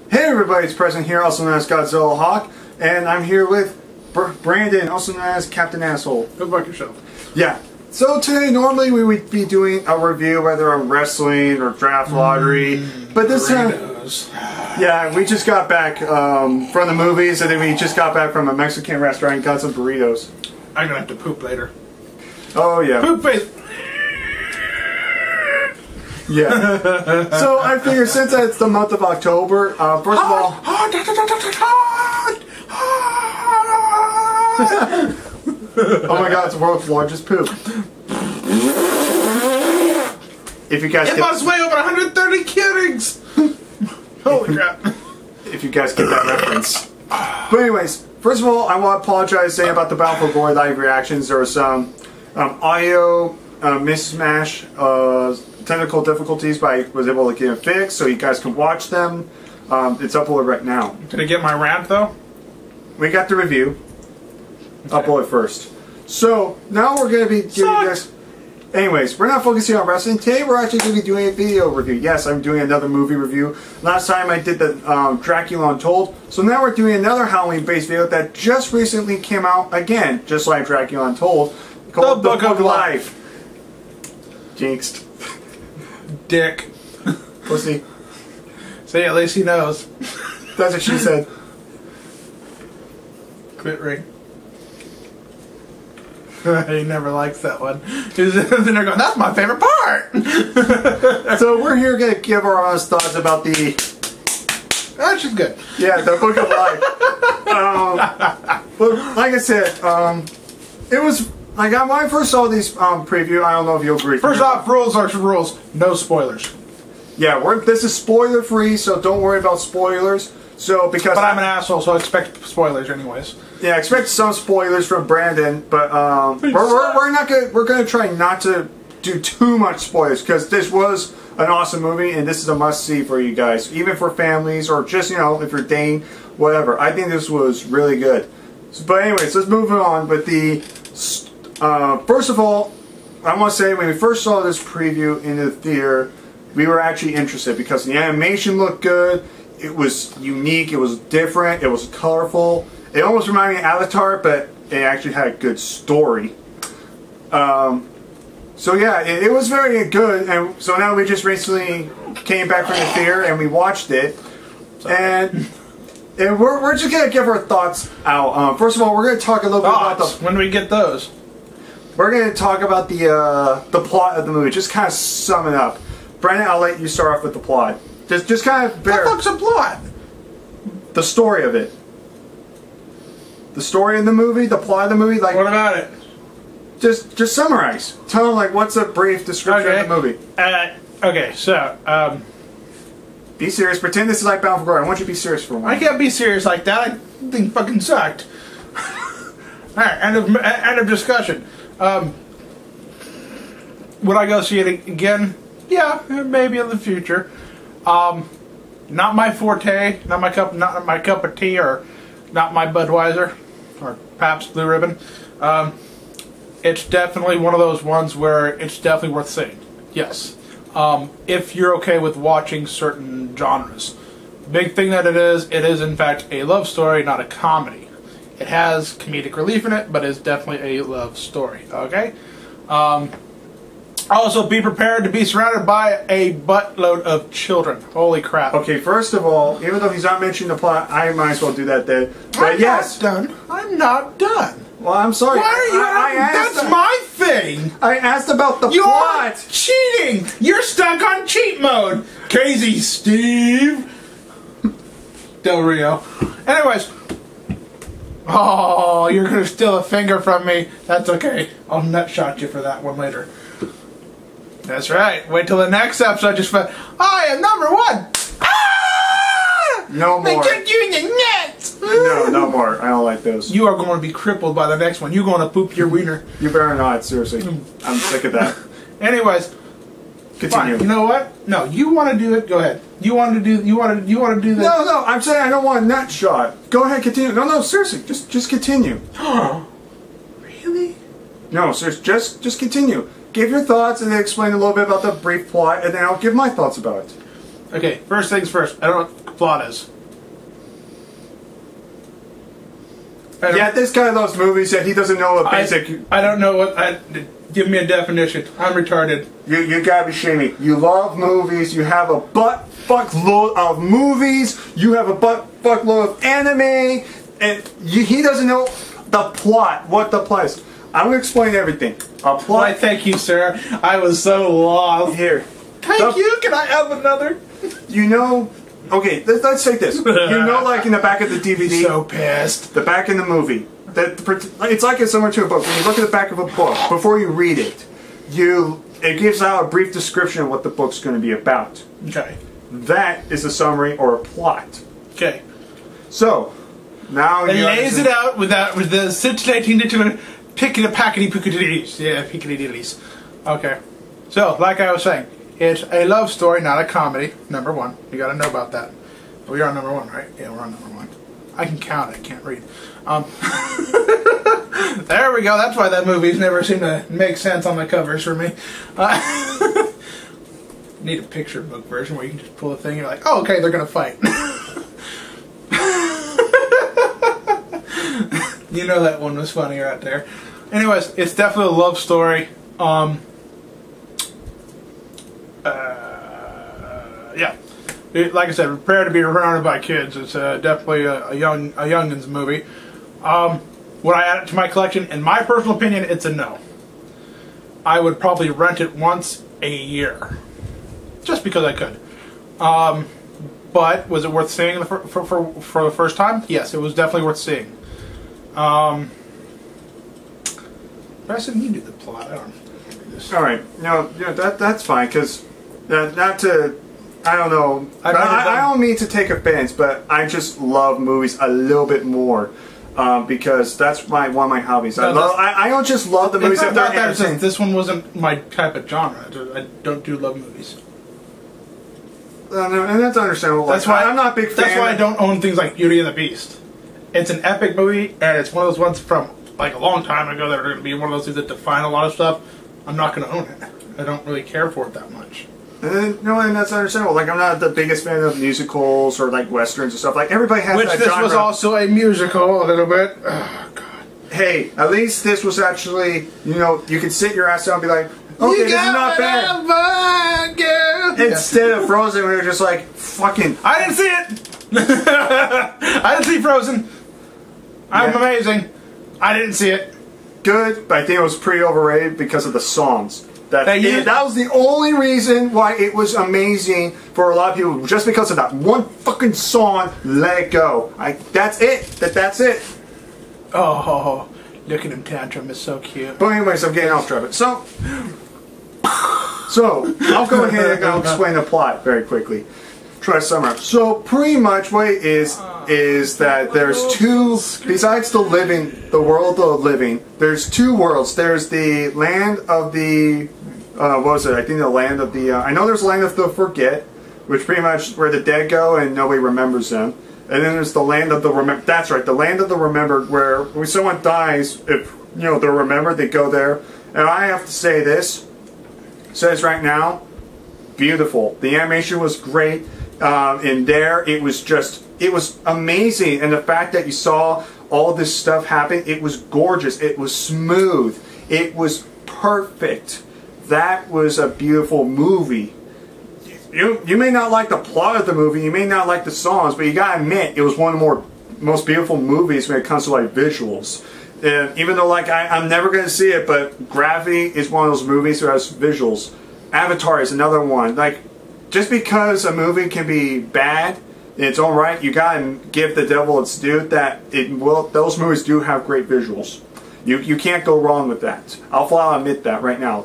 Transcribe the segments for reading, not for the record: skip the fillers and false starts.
Hey everybody, it's Present here, also known as Godzilla Hawk, and I'm here with Brandon, also known as Captain Asshole. Go fuck yourself. Yeah. So today, normally we would be doing a review, whether on wrestling or draft lottery, but this time, yeah, we just got back from the movies, and then we just got back from a Mexican restaurant and got some burritos. I'm gonna have to poop later. Oh yeah. Poop face. Yeah. So I figured since it's the month of October, first of all... Oh my god, it's the world's largest poop. If you guys it must weigh over 130 killings! Holy crap. If you guys get that reference. But anyways, first of all, I want to apologize saying about the Battle for Glory live reactions. There was some audio mismatch, technical difficulties, but I was able to get them fixed so you guys can watch them. It's uploaded right now. Did I get my rant though? We got the review. Okay. Upload first. So now we're going to be giving you guys... Anyways, we're not focusing on wrestling. Today we're actually going to be doing a video review. Yes, I'm doing another movie review. Last time I did the Dracula Untold. So now we're doing another Halloween-based video that just recently came out again, just like Dracula Untold, called The Book of Life. Jinxed. Dick. Pussy. See, at least he knows. That's what she said. Quit ring. He never likes that one. He's in there going, that's my favorite part! So we're here going to give our honest thoughts about the... That's just good. Yeah, The Book of Life. But like I said, it was... Like, when I first saw these preview, I don't know if you'll agree. First off, rules are rules. No spoilers. Yeah, this is spoiler free, so don't worry about spoilers. So because but I'm an asshole, so I expect spoilers anyways. Yeah, expect some spoilers from Brandon, but we're gonna try not to do too much spoilers because this was an awesome movie and this is a must see for you guys, even for families or just if you're dating, whatever. I think this was really good. But anyways, let's move on with the. First of all, I want to say when we first saw this preview in the theater, we were actually interested because the animation looked good, it was unique, it was different, it was colorful. It almost reminded me of Avatar, but it actually had a good story. So yeah, it was very good, and so now we just recently came back from the theater and we watched it, and we're just gonna give our thoughts out. First of all, we're gonna talk a little bit about the... When do we get those? We're gonna talk about the plot of the movie. Just kind of sum it up. Brandon, I'll let you start off with the plot. Just kind of... What the fuck's a plot? The story of it. The story of the movie, the plot of the movie, like... What about it? Just summarize. Tell them, like, what's a brief description of the movie. Okay, so, Be serious. Pretend this is like Bound for Glory. I want you to be serious for a moment. I can't be serious like that. I think fucking sucked. Alright, end of discussion. Would I go see it again? Yeah, maybe in the future. Not my forte, not my cup of tea, or not my Budweiser, or Pabst Blue Ribbon. It's definitely one of those ones where it's definitely worth seeing. Yes. If you're okay with watching certain genres. Big thing that it is in fact a love story, not a comedy. It has comedic relief in it, but it's definitely a love story. Okay? Also, be prepared to be surrounded by a buttload of children. Holy crap. Okay, first of all, even though he's not mentioning the plot, I might as well do that then. But yes. I'm not done. Well, I'm sorry. Why are you that's my thing. I asked about the plot. You're cheating. You're stuck on cheat mode. Crazy Steve. Del Rio. Anyways. Oh, you're going to steal a finger from me. That's okay. I'll nut shot you for that one later. That's right. Wait till the next episode. Just I am #1. Ah! No more. They kicked you in the nuts. No more. I don't like those. You are going to be crippled by the next one. You're going to poop your wiener. You better not. Seriously, I'm sick of that. Anyways, continue. Fine. You know what? No, you want to do it. Go ahead. You want to do that. No. I'm saying I don't want a nut shot. Go ahead. Continue. No. Seriously, just continue. Really? No, seriously. Just continue. Give your thoughts and then explain a little bit about the brief plot, and then I'll give my thoughts about it. Okay, first things first. I don't know what the plot is. Yeah, this guy loves movies and he doesn't know a basic. I don't know what. Give me a definition. I'm retarded. You gotta be shaming. You love movies. You have a butt fuck load of movies. You have a butt fuck load of anime, and he doesn't know the plot. What the plot is. I'm gonna explain everything. A plot. Why, thank you, sir. I was so lost. Here. Thank you. Can I have another? You know. Okay, let's say this. You know, like in the back of the DVD. So pissed. The back in the movie. It's like it's similar to a book. When you look at the back of a book, before you read it, it gives out a brief description of what the book's going to be about. Okay. That is a summary or a plot. Okay. So, now it lays it out with the scintillating little pickety-packety-pickety-dees. Yeah, pickety-dees. Okay. So, like I was saying, it's a love story, not a comedy. Number one. You gotta know about that. We are on number one, right? Yeah, we're on number one. I can count, I can't read. There we go. That's why that movie's never seemed to make sense on the covers for me. Need a picture book version where you can just pull a thing and you're like, oh, okay, they're gonna fight. You know that one was funny right there. Anyways, it's definitely a love story. Yeah. Like I said, prepare to be surrounded by kids. It's definitely a youngin's movie. Would I add it to my collection? In my personal opinion, it's a no. I would probably rent it once a year, just because I could. But was it worth seeing for the first time? Yes, it was definitely worth seeing. Preston, you do the plot. I don't do this. All right, no, that's fine because not to. I don't know. I don't mean to take offense, but I just love movies a little bit more because that's one of my hobbies. I don't just love the movies that they're entertaining. This one wasn't my type of genre. I don't do love movies. And that's understandable. That's why I'm not a big fan. That's why I don't own things like Beauty and the Beast. It's an epic movie, and it's one of those ones from like a long time ago that are going to be one of those things that define a lot of stuff. I'm not going to own it. I don't really care for it that much. And that's understandable. Like, I'm not the biggest fan of musicals or like westerns and stuff. Like, everybody has that genre. Which this was also a musical a little bit. Oh God. Hey, at least this was actually, you can sit your ass down and be like, okay, this is not bad. Instead of Frozen, we were just like, fucking. I didn't see it. I didn't see Frozen. I'm amazing. I didn't see it. Good, but I think it was pretty overrated because of the songs. That was the only reason why it was amazing for a lot of people, just because of that one fucking song, Let It Go. That's it. That's it. Oh, look at him tantrum. It's so cute. But anyways, I'm getting off track. So I'll go ahead and I'll explain the plot very quickly. Try to summarize. So pretty much what it is that there's two, besides the world of the living, there's two worlds. There's the land of the, what was it? I think the land of the, I know there's the land of the forget, which pretty much where the dead go and nobody remembers them. And then there's the land of the remember. That's right, the land of the remembered, where when someone dies, if they're remembered, they go there. And I have to say this, says right now, beautiful. The animation was great. In there, it was amazing, and the fact that you saw all this stuff happen, it was gorgeous, it was smooth, it was perfect. That was a beautiful movie. You may not like the plot of the movie, you may not like the songs, but you gotta admit, it was one of the most beautiful movies when it comes to like visuals. And even though like I'm never gonna see it, but Gravity is one of those movies that has visuals. Avatar is another one. Like, just because a movie can be bad in its own right, you gotta give the devil its due. Those movies do have great visuals. You can't go wrong with that. I'll flat out admit that right now.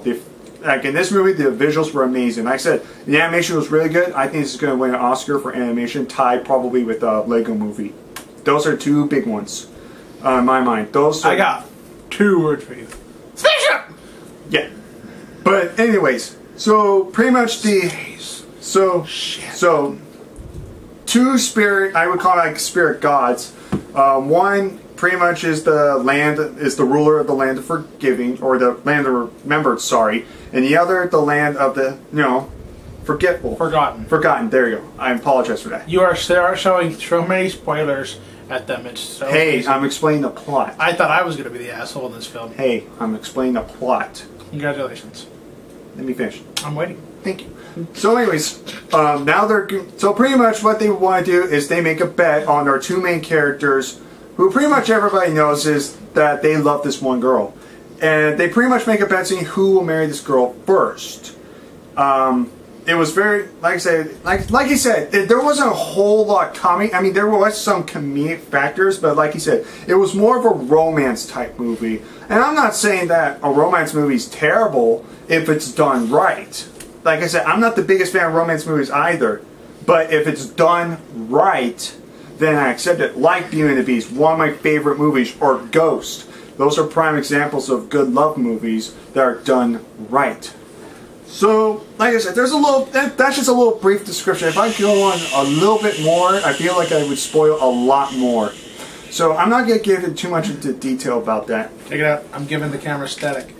Like in this movie, the visuals were amazing. Like I said, the animation was really good. I think this is going to win an Oscar for animation, tied probably with Lego Movie. Those are two big ones in my mind. I got 2 words for you. Spaceship. Yeah. But anyways, so pretty much two spirit, I would call it like spirit gods. One pretty much is the ruler of the land of forgiving, or the land of remembered, sorry. And the other, the land of the, forgetful. Forgotten. Forgotten, there you go. I apologize for that. You are showing so many spoilers, at them. It's so Hey, easy. I'm explaining the plot. I thought I was going to be the asshole in this film. Hey, I'm explaining the plot. Congratulations. Let me finish. I'm waiting. Thank you. So anyways, now so pretty much what they want to do is they make a bet on our two main characters, who pretty much everybody knows is that they love this one girl. And they pretty much make a bet saying who will marry this girl first. It was very, like I said, like he said, there wasn't a whole lot coming. I mean, there was some comedic factors, but like he said, it was more of a romance type movie. And I'm not saying that a romance movie is terrible if it's done right. Like I said, I'm not the biggest fan of romance movies either. But if it's done right, then I accept it. Like Beauty and the Beast, one of my favorite movies, or Ghost. Those are prime examples of good love movies that are done right. So, like I said, there's a little, that's just a little brief description. If I go on a little bit more, I feel like I would spoil a lot more. So, I'm not going to get too much into detail about that. Check it out. I'm giving the camera static.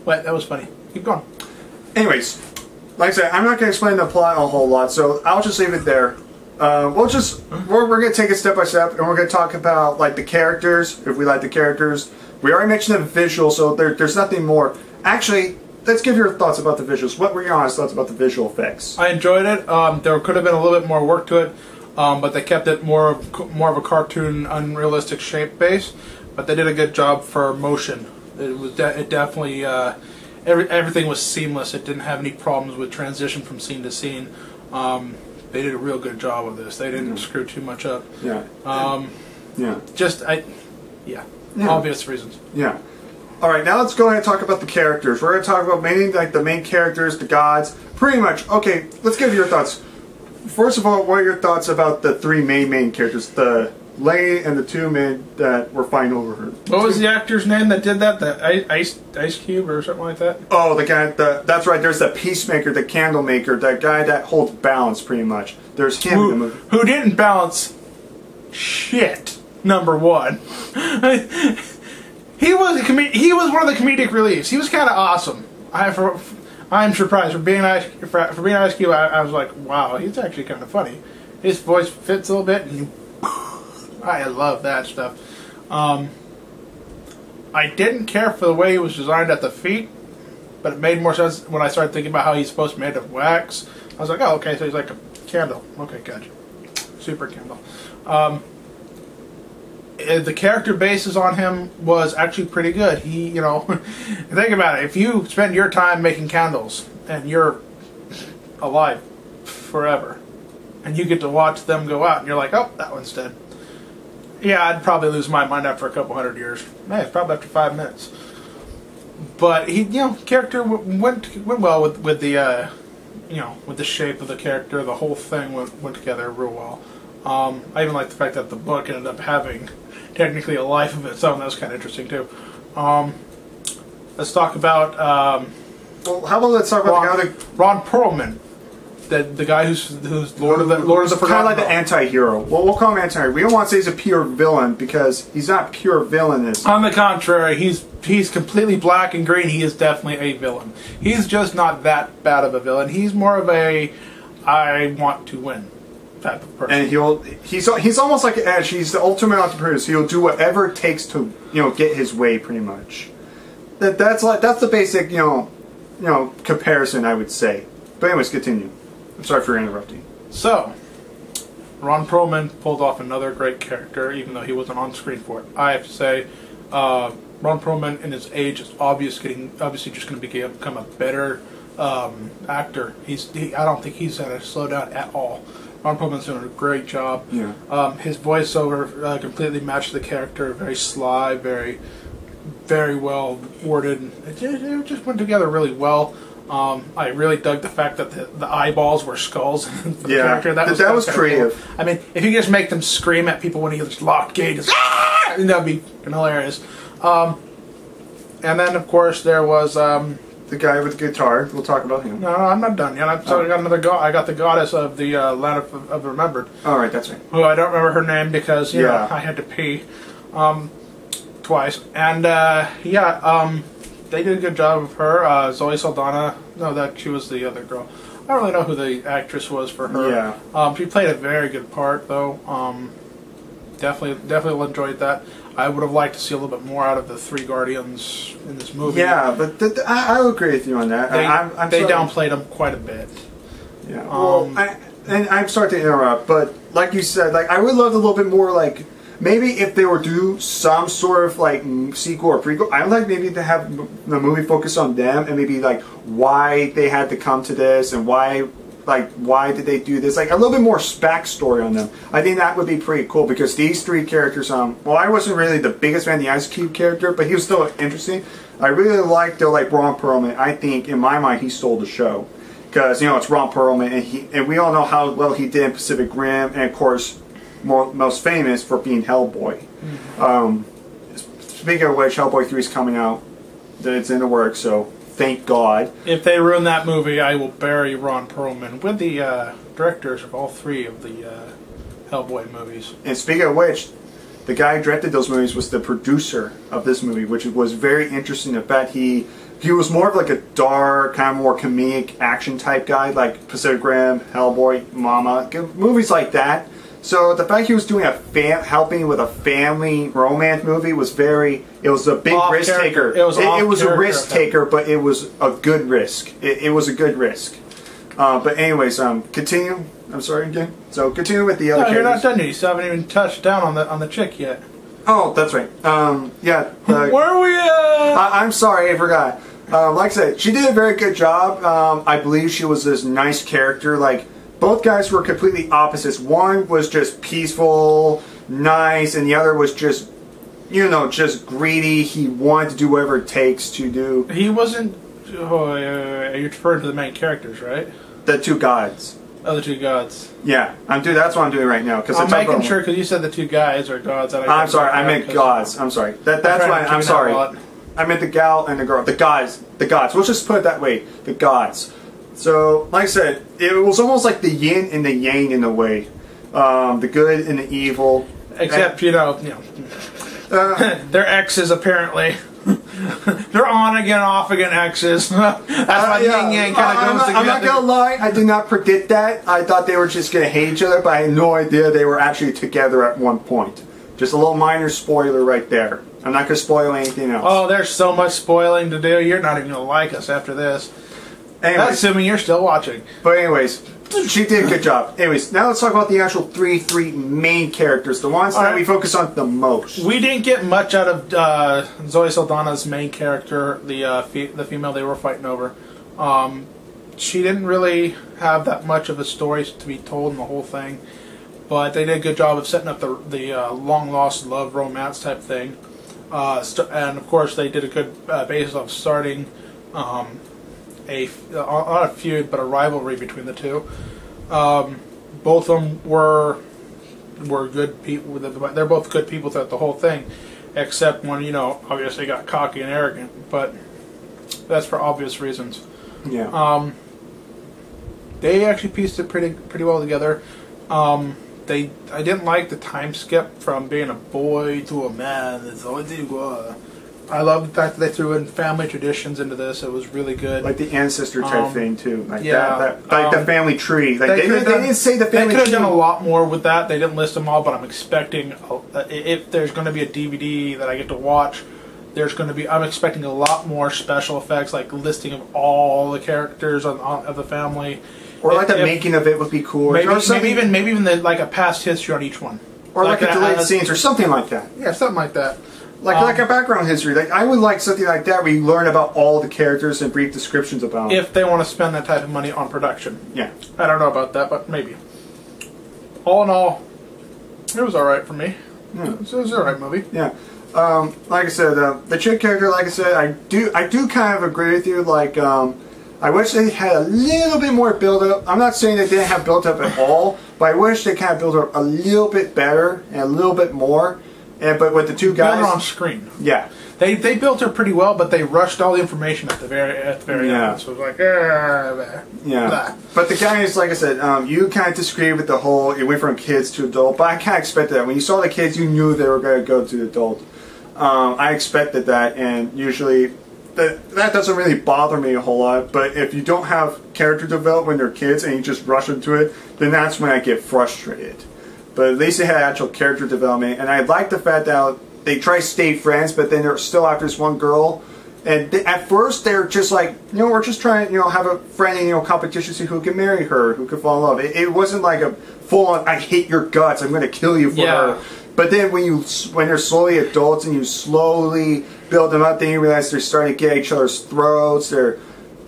What? That was funny. Keep going. Anyways, like I said, I'm not going to explain the plot a whole lot, so I'll just leave it there. We're going to take it step by step, and we're going to talk about like the characters, if we like the characters. We already mentioned the visual, so there's nothing more. Actually, let's give your thoughts about the visuals. What were your honest thoughts about the visual effects? I enjoyed it. There could have been a little bit more work to it, but they kept it more of a cartoon, unrealistic shape base. But they did a good job for motion. It definitely everything was seamless. It didn't have any problems with transition from scene to scene. They did a real good job of this. They didn't screw too much up. Yeah. Yeah. Obvious reasons. Yeah. All right, now let's go ahead and talk about the characters. We're going to talk about mainly like the main characters, the gods. Pretty much. Okay, let's give your thoughts. First of all, what are your thoughts about the three main characters, the lady and the two men that were fighting over her? What was the actor's name that did that? The Ice Cube or something like that? Oh, the guy. That's right. There's the peacemaker, the candle maker, that guy that holds balance, pretty much. There's him in the movie. Who didn't balance shit. Number one. He was one of the comedic reliefs. He was kind of awesome. I'm surprised for being Ice Cube. I was like, wow, he's actually kind of funny. His voice fits a little bit, and I love that stuff. I didn't care for the way he was designed at the feet, but it made more sense when I started thinking about how he's supposed to be made of wax. I was like, oh, okay, so he's like a candle. Okay, gotcha. Super candle. The character basis on him was actually pretty good. He, think about it. If you spend your time making candles and you're alive forever, and you get to watch them go out, and you're like, oh, that one's dead. Yeah, I'd probably lose my mind after a couple hundred years. It's probably after 5 minutes. But he, character went well with the, with the shape of the character. The whole thing went together real well. I even like the fact that the book ended up having technically a life of its own. That was kind of interesting too. Let's talk about. Well, how about let's talk about the other Ron Perlman. The guy who's Lord of the Forgotten. Kind of like the anti-hero. Well, we'll call him anti-hero. We don't want to say he's a pure villain because he's not pure villainous. On the contrary, he's completely black and green. He is definitely a villain. He's just not that bad of a villain. He's more of a I want to win type of person. And he's almost like Edge. He's the ultimate entrepreneur. So he'll do whatever it takes to get his way, pretty much. That's the basic comparison, I would say. But anyways, continue. I'm sorry for interrupting. So, Ron Perlman pulled off another great character, even though he wasn't on screen for it. I have to say, Ron Perlman, in his age, is obviously just going to become a better actor. I don't think he's had a slow down at all. Ron Perlman's doing a great job. Yeah. His voiceover completely matched the character. Very sly, very, very well worded. It just went together really well. I really dug the fact that the eyeballs were skulls for the character. That was creative. Cool. I mean, if you just make them scream at people when he just locked gates, that would be hilarious. And then, of course, there was the guy with the guitar. We'll talk about him. No, I'm not done yet. I got another I got the goddess of the Land of Remembered. All right, that's right. Who I don't remember her name because I had to pee twice. And they did a good job of her. Zoe Saldana No, that she was the other girl. I don't really know who the actress was for her. Yeah. She played a very good part, though. Definitely enjoyed that. I would have liked to see a little bit more out of the three Guardians in this movie. Yeah, but I'll agree with you on that. They downplayed them quite a bit. Yeah. And I'm sorry to interrupt, but like you said, like I would love a little bit more, like maybe if they were to do some sort of like sequel or prequel, I'd like maybe to have the movie focus on them and maybe like why they had to come to this and why did they do this? Like a little bit more backstory on them. I think that would be pretty cool because these three characters, well, I wasn't really the biggest fan of the Ice Cube character, but he was still interesting. I really liked like Ron Perlman. I think in my mind he stole the show because it's Ron Perlman and we all know how well he did in Pacific Rim and of course most famous for being Hellboy. Speaking of which, Hellboy 3 is coming out. It's in the works, so. Thank God. If they ruin that movie, I will bury Ron Perlman with the directors of all three of the Hellboy movies. And speaking of which, the guy who directed those movies was the producer of this movie, which was very interesting. In fact, he was more of like a dark, kind of more comedic action type guy, like Pacific Rim, Hellboy, Mama, movies like that. So the fact he was doing helping with a family romance movie was it was a big risk taker. It was a risk taker, but it was a good risk. It was a good risk. But anyways, continue. I'm sorry again. So continue with the other characters. You're not done yet. You still haven't even touched down on the chick yet. Oh, that's right. Yeah. Where are we at? I'm sorry, I forgot. Like I said, she did a very good job. I believe she was this nice character. Like, both guys were completely opposites. One was just peaceful, nice, and the other was just, just greedy. He wanted to do whatever it takes to do. He wasn't... you're referring to the main characters, right? The two gods. Oh, the two gods. Yeah, that's what I'm doing right now. I'm making sure, because you said the two guys are gods. I'm sorry, I meant gods. I'm sorry. That's why I'm sorry. I meant the gal and the girl. The gods. The gods. We'll just put it that way. The gods. So, like I said, it was almost like the yin and the yang in a way. The good and the evil. Except, they're exes apparently. They're on again, off again exes. That's why yin yang kind of goes together. I'm not going to lie, I did not predict that. I thought they were just going to hate each other, but I had no idea they were actually together at one point. Just a little minor spoiler right there. I'm not going to spoil anything else. Oh, there's so much spoiling to do. You're not even going to like us after this. Anyways, that's assuming you're still watching. But anyways, she did a good job. Anyways, now let's talk about the actual three main characters, the ones that we focus on the most. We didn't get much out of Zoe Saldana's main character, the female they were fighting over. She didn't really have that much of a story to be told in the whole thing, but they did a good job of setting up the long-lost love romance type thing. And of course, they did a good basis of starting not a feud, but a rivalry between the two. Both of them were good people. They're both good people throughout the whole thing, except one, obviously got cocky and arrogant, but that's for obvious reasons. Yeah. They actually pieced it pretty well together. I didn't like the time skip from being a boy to a man. I love the fact that they threw in family traditions into this. It was really good. Like the ancestor type thing too. Like yeah, the family tree. Like they didn't say the family tree. They could have done a lot more with that. They didn't list them all, but I'm expecting if there's going to be a DVD that I get to watch, I'm expecting a lot more special effects, like listing of all the characters of the family. Or like the making of it would be cool. Maybe even like a past history on each one. Or like a delayed scenes or something like that. Yeah, something like that. Like a background history. Like I would like something like that where you learn about all the characters and brief descriptions about them. If they want to spend that type of money on production. Yeah. I don't know about that, but maybe. All in all, it was alright for me. Yeah. It was an alright movie. Yeah. Like I said, the chick character, like I said, I do kind of agree with you. Like, I wish they had a little bit more build-up. I'm not saying they didn't have build-up at all, but I wish they kind of built up a little bit better and a little bit more. But with the two guys... Built her on screen. Yeah. They built her pretty well, but they rushed all the information at the very end. So it was like, yeah. Blah. But the guys, like I said, you kind of disagree with the whole, it went from kids to adult, but I kind of expected that. When you saw the kids, you knew they were going to go to adult. I expected that, and usually that doesn't really bother me a whole lot. But if you don't have character development when they're kids and you just rush into it, then that's when I get frustrated. But at least they had actual character development, and I like the fact that they try to stay friends, but then they're still after this one girl. And at first they're just like, we're just trying to, have a friendly, competition to see who can marry her, who can fall in love. It wasn't like a full-on, I hate your guts, I'm going to kill you for her. But then when they're slowly adults and you slowly build them up, then you realize they're starting to get each other's throats, they're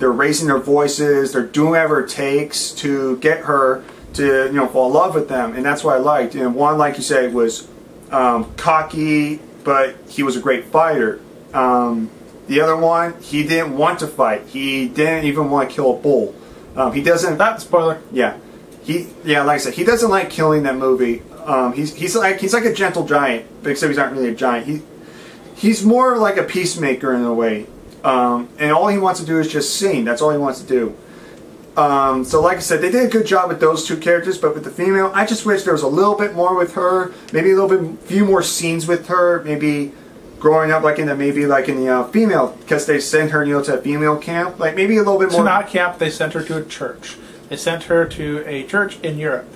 raising their voices, they're doing whatever it takes to get her to, fall in love with them. And that's what I liked. And one, like you said, was cocky, but he was a great fighter. The other one, he didn't want to fight. He didn't even want to kill a bull. He doesn't. That spoiler. Yeah, like I said, he doesn't like killing that movie. He's like a gentle giant, except he's not really a giant. He's more like a peacemaker in a way. And all he wants to do is just sing. That's all he wants to do. So like I said, they did a good job with those two characters, but with the female, I just wish there was a little bit more with her. Maybe few more scenes with her. Maybe growing up, in the female, because they sent her, to a female camp. Like maybe a little bit more. It's not camp. They sent her to a church. They sent her to a church in Europe,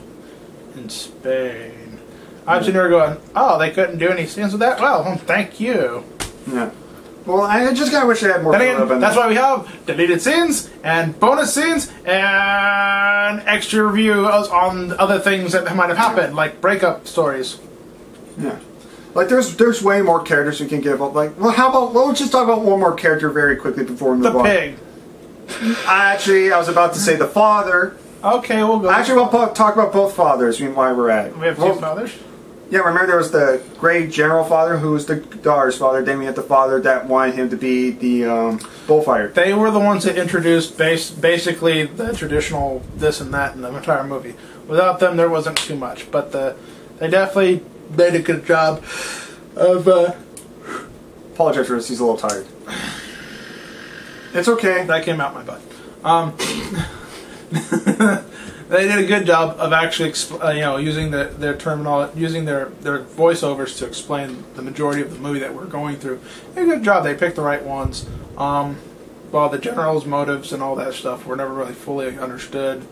in Spain. I'm sitting there going, "Oh, they couldn't do any scenes with that. Well, thank you." Yeah. Well, I just kind of wish they had more. That's why we have deleted scenes and bonus scenes and extra reviews on other things that might have happened, like breakup stories. Yeah. Like there's way more characters we can give up. Let's just talk about one more character very quickly before we move on. The pig. I was about to say the father. Okay, we'll go. Actually, we'll talk about both fathers. Why we're at it. We have two fathers. Yeah, remember there was the great general father who was the daughter's father. Then we had the father that wanted him to be the bullfighter. They were the ones that introduced basically the traditional this and that in the entire movie. Without them, there wasn't too much. But they definitely made a good job of. Apologize for this. He's a little tired. It's okay. That came out my butt. They did a good job of actually, using their terminology, using their voiceovers to explain the majority of the movie that we're going through. They did a good job. They picked the right ones. While the general's motives and all that stuff were never really fully understood.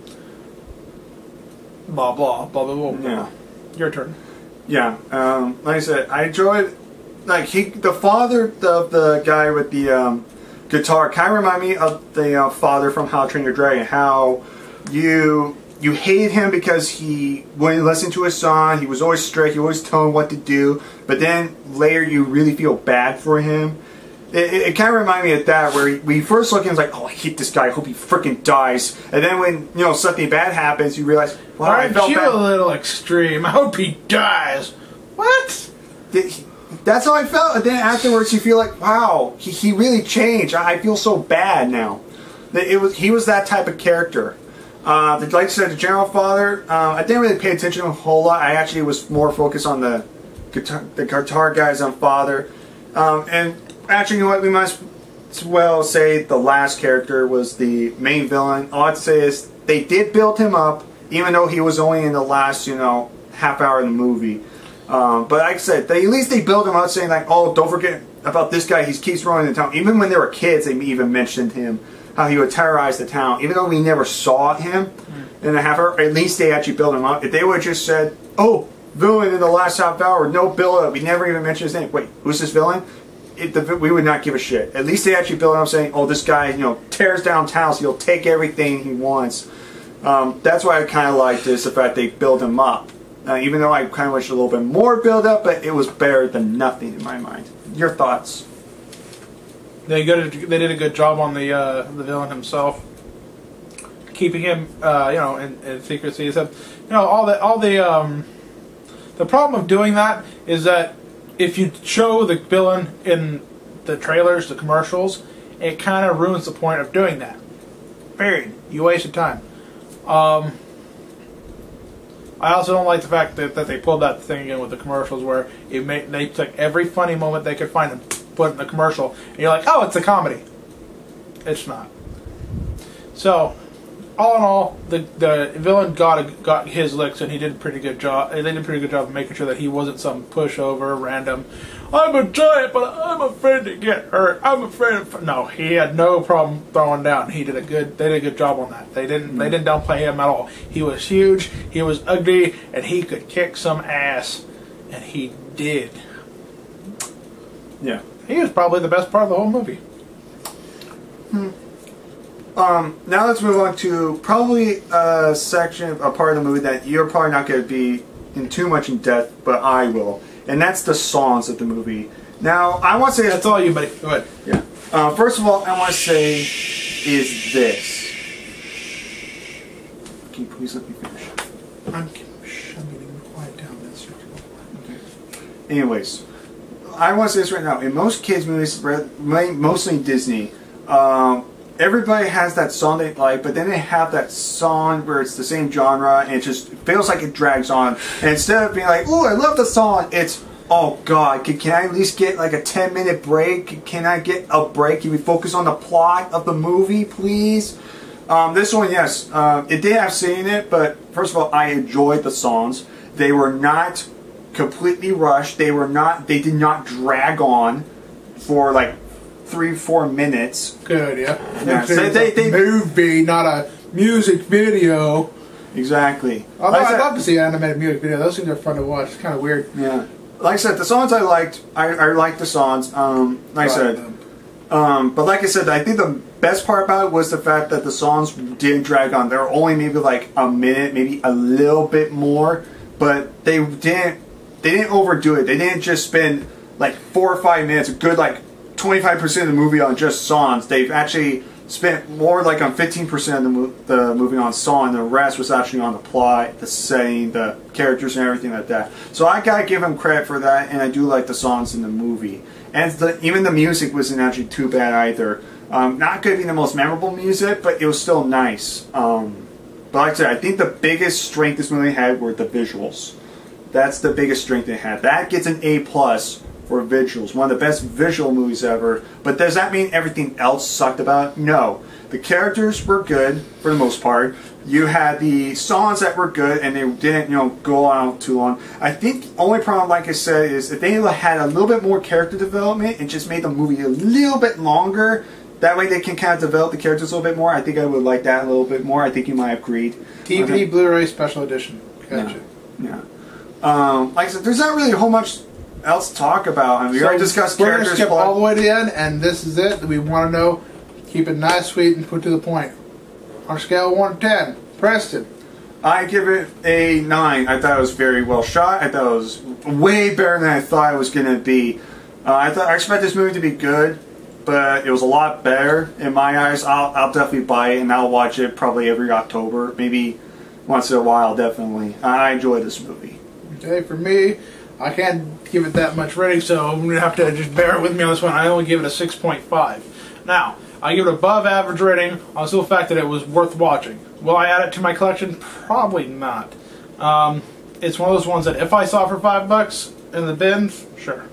Blah blah blah blah blah. Yeah. Your turn. Yeah. Like I said, I enjoyed the father of the guy with the guitar kind of remind me of the father from How to Train Your Dragon. How you hated him because he wouldn't listen to his son. He was always strict. He always told him what to do. But then later you really feel bad for him. It kind of reminded me of that, where we first look at him like, oh, I hate this guy. I hope he freaking dies. And then when something bad happens, you realize, well, I felt bad. Aren't you a little extreme? I hope he dies. What? That's how I felt. And then afterwards, you feel like, wow, he really changed. I feel so bad now. He was that type of character. Like I said, the general father, I didn't really pay attention a whole lot. I actually was more focused on the guitar guys on father. And actually, you know what? We might as well say the last character was the main villain. All I have to say is they did build him up, even though he was only in the last, half hour of the movie. But like I said, at least they built him up, saying like, oh, don't forget about this guy. He keeps running the town. Even when they were kids, they even mentioned him. How he would terrorize the town, even though we never saw him in a half hour. At least they actually built him up. If they would have just said, "Oh, villain in the last half hour," no build up, we never even mentioned his name. Wait, who's this villain? We would not give a shit. At least they actually built him up, saying, "Oh, this guy, tears down towns. He'll take everything he wants." That's why I kind of like this, the fact they build him up. Even though I kind of wish a little bit more build up, but it was better than nothing in my mind. Your thoughts? They did a good job on the villain himself, keeping him in secrecy. So, the problem of doing that is that if you show the villain in the trailers, the commercials, it kind of ruins the point of doing that. Period. You wasted time. I also don't like the fact that they pulled that thing in with the commercials where they took every funny moment they could find and put it in the commercial, and you're like, oh, it's a comedy. It's not. So, all in all, the villain got his licks, and he did a pretty good job. They did a pretty good job of making sure that he wasn't some pushover, random. I'm a giant, but I'm afraid to get hurt. I'm afraid of. No, he had no problem throwing down. They did a good job on that. They didn't downplay him at all. He was huge. He was ugly, and he could kick some ass, and he did. Yeah. He was probably the best part of the whole movie. Now let's move on to probably a part of the movie that you're probably not going to be in too much in depth, but I will. And that's the songs of the movie. Now, I want to say... That's all you, buddy. Go ahead. Yeah. First of all, I want to say is this. Can you please let me finish? I'm getting quiet down. That's okay. Anyways, I want to say this right now. In most kids' movies, mostly Disney, everybody has that song they like, but then they have that song where it's the same genre and it just feels like it drags on. And instead of being like, "Ooh, I love the song," it's, "Oh God, can I at least get like a 10-minute break? Can I get a break? Can we focus on the plot of the movie, please?" This one, yes, it did have singing in it, but first of all, I enjoyed the songs. They were not completely rushed. They did not drag on for like 3-4 minutes. Good, yeah. Yeah, so they movie, not a music video. Exactly. Although I'd love to see an animated music video. Those things are fun to watch. It's kind of weird. Yeah. Like I said, the songs I liked. I liked the songs. Like I said. But like I said, I think the best part about it was the fact that the songs didn't drag on. They were only maybe like a minute, maybe a little bit more, but they didn't overdo it. They didn't just spend like 4 or 5 minutes, a good like 25% of the movie on just songs. They've actually spent more like on 15% of the movie on song, and the rest was actually on the plot, the setting, the characters, and everything like that. So I gotta give them credit for that, and I do like the songs in the movie. And even the music wasn't actually too bad either. Not going to be the most memorable music, but it was still nice. But like I said, I think the biggest strength this movie had were the visuals. That's the biggest strength it had. That gets an A+ for visuals. One of the best visual movies ever. But does that mean everything else sucked about it? No. The characters were good for the most part. You had the songs that were good, and they didn't, go on too long. I think the only problem, like I said, is if they had a little bit more character development and just made the movie a little bit longer, that way they can kind of develop the characters a little bit more. I think I would like that a little bit more. I think you might have agreed. DVD, Blu-ray, special edition. Gotcha. Yeah. Like I said, there's not really a whole much else to talk about. I mean, we already discussed characters. We're going to skip all the way to the end, and this is it. We want to know. Keep it nice, sweet, and put to the point. On a scale of 1 to 10, Preston. I give it a 9. I thought it was very well shot. I thought it was way better than I thought it was going to be. I expect this movie to be good, but it was a lot better in my eyes. I'll definitely buy it, and I'll watch it probably every October, maybe once in a while. Definitely, I enjoy this movie. Okay, for me, I can't give it that much rating, so I'm gonna have to just bear with me on this one. I only give it a 6.5. Now, I give it above average rating on the simple fact that it was worth watching. Will I add it to my collection? Probably not. It's one of those ones that if I saw it for $5 in the bin, sure.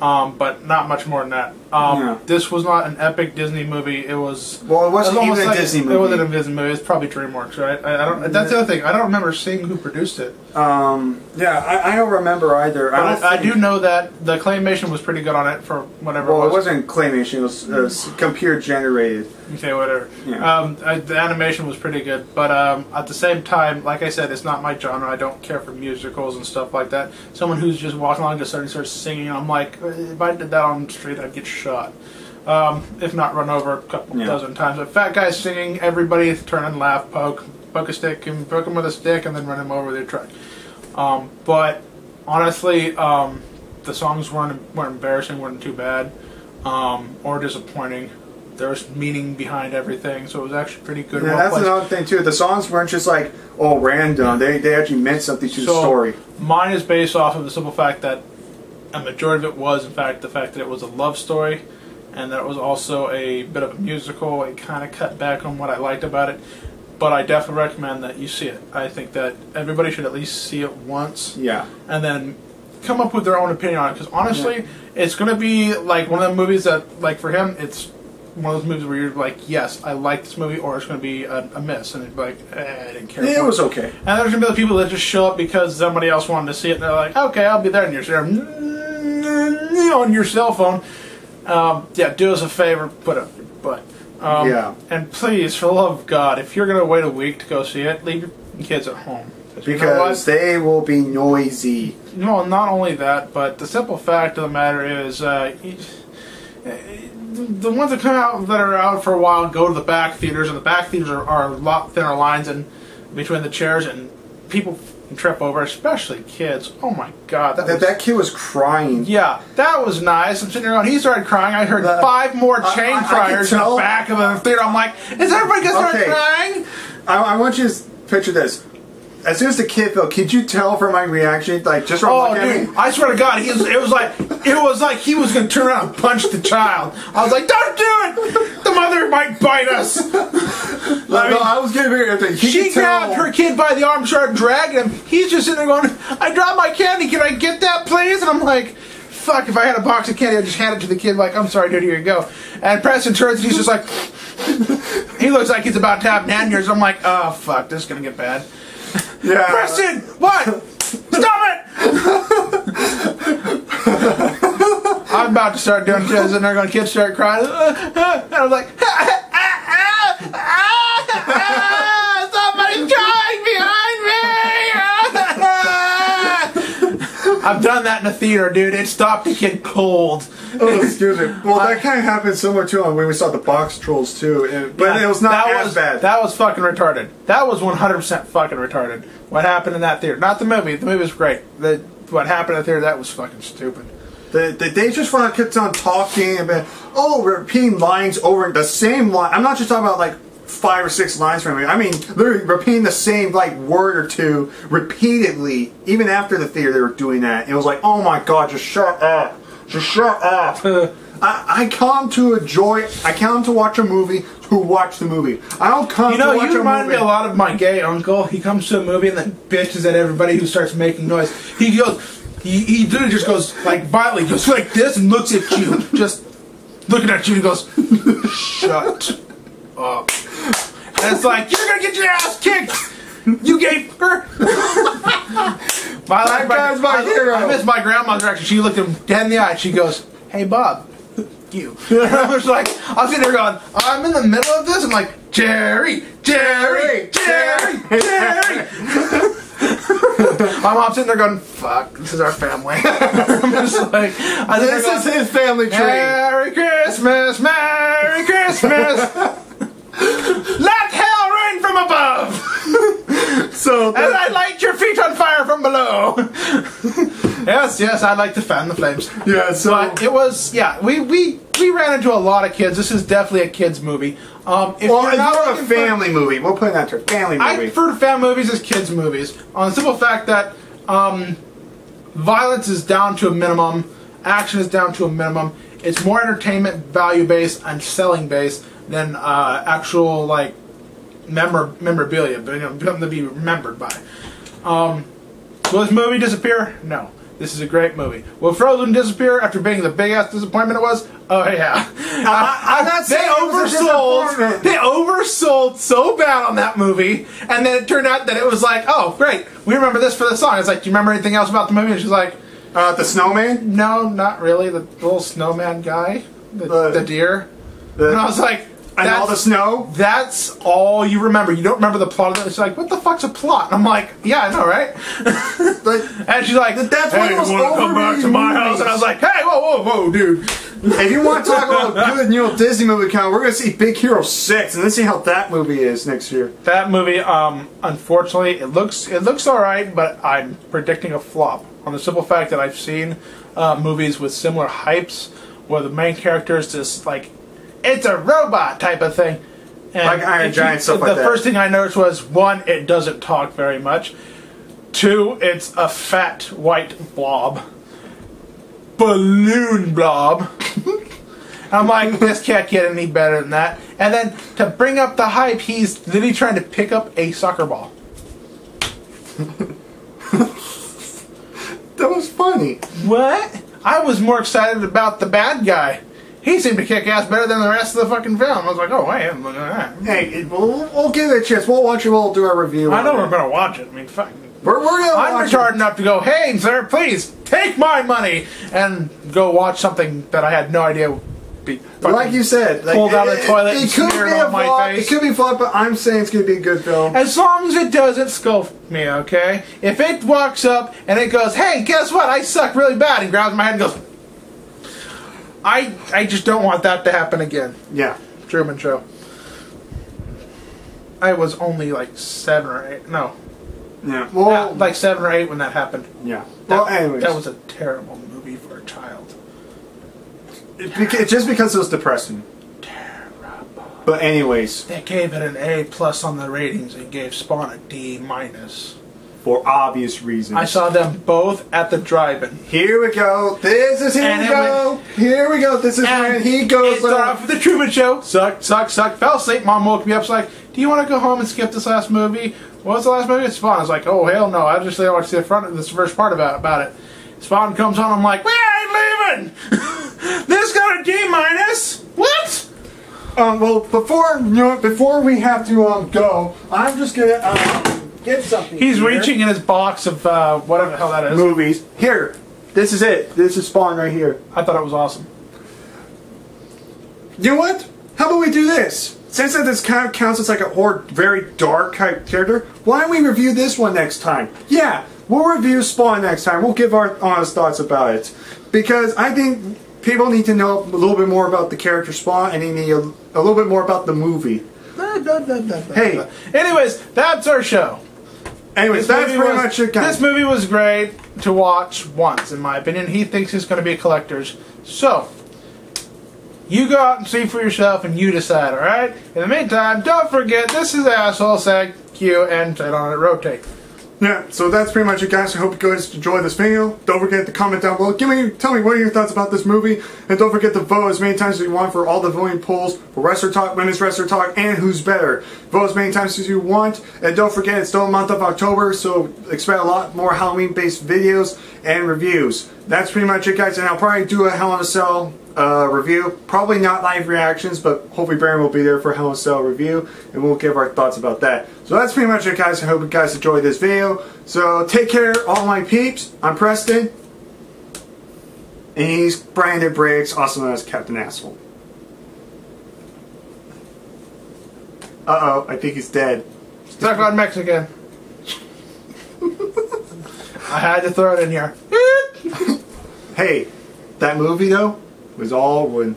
But not much more than that. Yeah. This was not an epic Disney movie. It was. Well, it wasn't even a Disney movie. It wasn't a Disney movie. It's probably DreamWorks, right? I don't. That's the other thing. I don't remember seeing who produced it. Yeah, I don't remember either. I do know that the claymation was pretty good on it for whatever. Well, it was. it wasn't claymation. It was computer generated. Okay, whatever. Yeah. The animation was pretty good, but at the same time, like I said, it's not my genre. I don't care for musicals and stuff like that. Someone who's just walking along just starts singing, I'm like, if I did that on the street, I'd get shot. If not run over a couple dozen times. A fat guy singing, everybody turn and laugh, poke a stick, and poke him with a stick, and then run him over with your truck. But honestly, the songs weren't embarrassing, weren't too bad, or disappointing. There was meaning behind everything, so it was actually pretty good. Yeah, that's another thing too. The songs weren't just like, oh, random. They actually meant something to the story. Mine is based off of the simple fact that a majority of it was, in fact, the fact that it was a love story, and that it was also a bit of a musical. It kind of cut back on what I liked about it, but I definitely recommend that you see it. I think that everybody should at least see it once, and then come up with their own opinion on it. Because honestly, it's going to be like one of the movies that, like for him, it's one of those movies where you're like, yes, I like this movie, or it's going to be a miss, and it's like, I didn't care. Yeah, it was okay. And there's going to be the people that just show up because somebody else wanted to see it, and they're like, okay, I'll be there, and you're there on your cell phone. Yeah, do us a favor, put up your butt. Yeah. And please, for the love of God, if you're going to wait a week to go see it, leave your kids at home. Because they will be noisy. No, not only that, but the simple fact of the matter is, the ones that come out that are out for a while go to the back theaters, and the back theaters are a lot thinner lines in between the chairs, and people trip over, especially kids. Oh my God, that kid was crying. Yeah, that was nice. I'm sitting there going, he started crying. I heard 5 more chain criers in the back of the theater. I'm like, is everybody going to start crying? I want you to picture this. As soon as the kid fell, could you tell from my reaction, like just from looking at me? I swear to God, it was like he was going to turn around and punch the child. I was like, don't do it! The mother might bite us. I was getting very irritated. She grabbed her kid by the arm, started dragging him. He's just sitting there going, I dropped my candy. Can I get that, please? And I'm like, fuck! If I had a box of candy, I'd just hand it to the kid. Like, I'm sorry, dude. Here you go. And Preston turns and he's just like, he looks like he's about to have an aneurysm. I'm like, oh fuck, this is gonna get bad. Yeah. Preston, what? Stop it! I'm about to start doing kids, and they're going. Kids start crying, and I was like, somebody's crying behind me! I've done that in a theater, dude. It stopped the kid cold. Oh, excuse me. Well, that kind of happened similar to when we saw the Box Trolls too, but it was not as bad. That was fucking retarded. That was 100% fucking retarded. What happened in that theater? Not the movie. The movie was great. What happened in the theater? That was fucking stupid. They just want to keep on talking about repeating lines over the same line. I'm not just talking about like 5 or 6 lines from me. I mean, they're repeating the same like word or two repeatedly. Even after the theater, they were doing that. It was like, oh my God, just shut up. Just shut up. I come to enjoy. I come to watch a movie to watch the movie. I don't come to watch a movie. You remind me a lot of my gay uncle. He comes to a movie and then bitches at everybody who starts making noise. He goes, he literally just goes like violently, goes like this and looks at you, just looking at you and goes, shut up. And it's like, you're gonna get your ass kicked. You gay fucker! That guy's my hero. I miss my grandma's reaction. She looked him dead in the eye. She goes, "Hey, Bob, you." And I was like, I'm sitting there going, I'm in the middle of this. I'm like, Jerry. My mom's sitting there going, "Fuck, this is our family." I'm just like, this is his family tree. Merry Christmas, Merry Christmas. Let hell rain from above. And I light your feet on fire from below. Yes, I like to fan the flames. Yeah, so but it was, we ran into a lot of kids. This is definitely a kids movie. If it's not a family movie. We'll put it out there, family movie. I prefer to fan movies as kids movies. On the simple fact that violence is down to a minimum, action is down to a minimum. It's more entertainment value based and selling based than actual like memorabilia, but something to be remembered by. Will this movie disappear? No. This is a great movie. Will Frozen disappear after being the big ass disappointment it was? Oh yeah. I'm not saying They oversold so bad on that movie, and then it turned out that it was like, oh great, we remember this for the song. It's like, do you remember anything else about the movie? And she's like, the snowman? No, not really. The little snowman guy, the deer. And I was like, and all the snow? That's all you remember. You don't remember the plot of it. It's like, what the fuck's a plot? And I'm like, yeah, I know, right? And she's like, that's hey, what it was. You want to come back to my house? And I was like, hey, whoa, dude. If you want to talk about a good Disney movie count, we're going to see Big Hero 6, and let's see how that movie is next year. That movie, unfortunately, it looks alright, but I'm predicting a flop. On the simple fact that I've seen movies with similar hypes, where the main character is just like, it's a robot type of thing. And like Iron Giant, stuff like that. The first thing I noticed was, 1, it doesn't talk very much. 2, it's a fat white blob. Balloon blob. I'm like, this can't get any better than that. And then, to bring up the hype, he's literally trying to pick up a soccer ball. That was funny. What? I was more excited about the bad guy. he seemed to kick ass better than the rest of the fucking film. I was like, oh, hey, look at that. Hey, we'll give it a chance. We'll watch it. We'll do our review. I know we're going to watch it. I mean, fuck. We're gonna I'm watch retarded it. enough to go, hey, sir, please take my money and go watch something that I had no idea would be Like you said, like, pulled out of the toilet and it could smeared be a on my flop. face. It could be flop, but I'm saying it's gonna be a good film. As long as it doesn't scoff me, okay? If it walks up and it goes, hey, guess what? I suck really bad, and grabs my head and goes, I just don't want that to happen again. Yeah. Truman Show. I was only like 7 or 8. No. Yeah. Well, Like 7 or 8 when that happened. yeah. That, Well, anyways, that was a terrible movie for a child. just because it was depressing. Terrible. But anyways, They gave it an A+ on the ratings and gave Spawn a D-. for obvious reasons. I saw them both at the drive-in. Here we go. This is here And we it go. Here we go. This is when he goes. It started off with the Truman Show. Suck. Fell asleep. Mom woke me up. She's like, do you want to go home and skip this last movie? What was the last movie? It's Spawn. I was like, oh, hell no. I just want to see the front of this first part about it. Spawn comes on. I'm like, we ain't leaving. This got a D-. What? Well, before we have to go, I'm just gonna get something. He's here. reaching in his box of whatever the hell that is. Movies. Here. This is it. This is Spawn right here. I thought it was awesome. You know what? How about we do this? Since that this kind of counts as like a very dark type character, why don't we review this one next time? Yeah, we'll review Spawn next time. We'll give our honest thoughts about it. Because I think people need to know a little bit more about the character Spawn, and they need a little bit more about the movie. Hey. Anyways, that's our show. Anyways, that's pretty much it, guys. This movie was great to watch once, in my opinion. He thinks it's going to be a collector's. So, you go out and see for yourself and you decide, alright? In the meantime, don't forget, this is Asshole, say Q, and say it on it, rotate. Yeah, so that's pretty much it, guys. I hope you guys enjoyed this video. Don't forget to comment down below. Tell me what are your thoughts about this movie, and don't forget to vote as many times as you want for all the voting polls for Wrestler Talk, Women's Wrestler Talk, and Who's Better. Vote as many times as you want, and don't forget it's still the month of October, so expect a lot more Halloween-based videos and reviews. That's pretty much it, guys, and I'll probably do a Hell in a Cell review. Probably not live reactions, but hopefully Baron will be there for a Hell in a Cell review, and we'll give our thoughts about that. So that's pretty much it, guys. I hope you guys enjoyed this video. So take care, all my peeps. I'm Preston, and he's Brandon Briggs, also known as Captain Asshole. Uh-oh, I think he's dead. Stuck on Mexican. I had to throw it in here. Hey, that movie, though, was all when...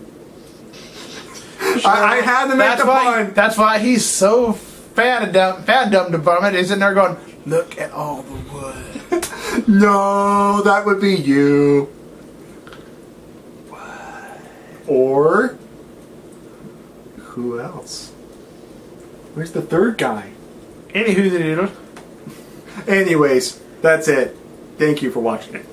I had to make the pun. That's why he's so fandom to bum it. He's in there going, look at all the wood. No, that would be you. What? Or... who else? Where's the third guy? Anywho the doodle. Anyways, that's it. Thank you for watching it.